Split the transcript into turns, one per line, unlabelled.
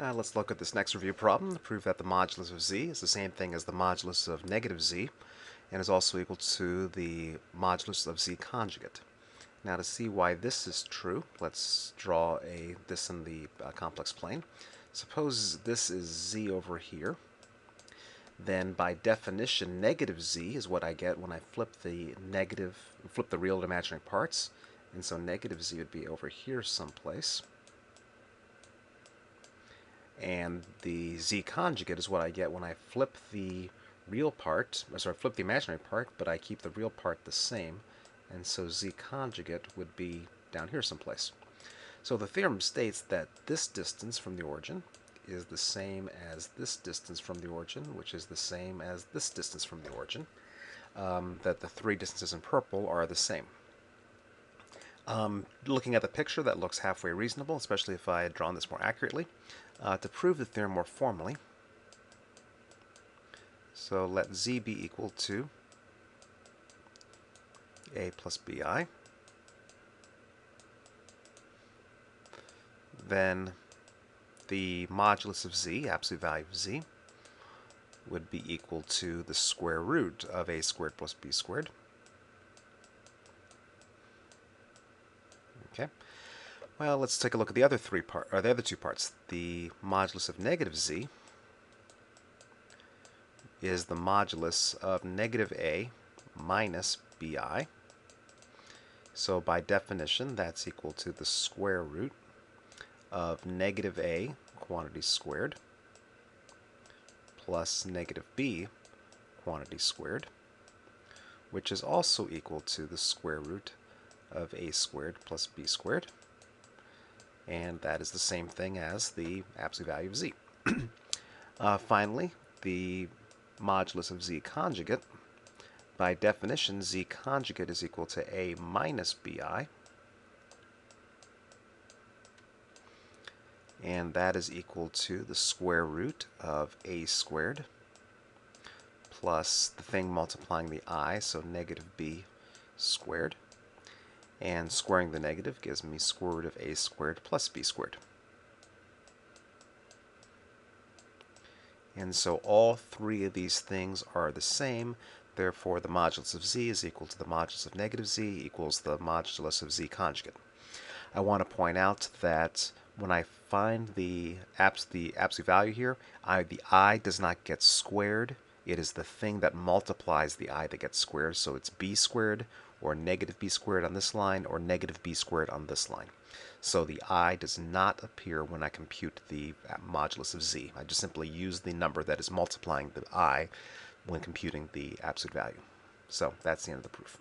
Let's look at this next review problem to prove that the modulus of z is the same thing as the modulus of negative z and is also equal to the modulus of z conjugate. Now to see why this is true, let's draw this in the complex plane. Suppose this is z over here. Then by definition negative z is what I get when I flip the real and imaginary parts, and so negative z would be over here someplace. And the z conjugate is what I get when I flip the flip the imaginary part, but I keep the real part the same, and so z conjugate would be down here someplace. So the theorem states that this distance from the origin is the same as this distance from the origin, which is the same as this distance from the origin, that the three distances in purple are the same. Looking at the picture, that looks halfway reasonable, especially if I had drawn this more accurately. To prove the theorem more formally, so let z be equal to a plus bi. Then the modulus of z, absolute value of z, would be equal to the square root of a squared plus b squared. Okay. Well, let's take a look at the other two parts. The modulus of negative z is the modulus of negative a minus bi. So by definition, that's equal to the square root of negative a quantity squared plus negative b quantity squared, which is also equal to the square root of a squared plus b squared. And that is the same thing as the absolute value of z. Finally, the modulus of z conjugate. By definition, z conjugate is equal to a minus bi, and that is equal to the square root of a squared plus the thing multiplying the I, so negative b squared. And squaring the negative gives me square root of a squared plus b squared. And so all three of these things are the same. Therefore, the modulus of z is equal to the modulus of negative z equals the modulus of z conjugate. I want to point out that when I find the absolute value here, the I does not get squared. It is the thing that multiplies the I that gets squared. So it's b squared or negative b squared on this line or negative b squared on this line. So the I does not appear when I compute the modulus of z. I just simply use the number that is multiplying the I when computing the absolute value. So that's the end of the proof.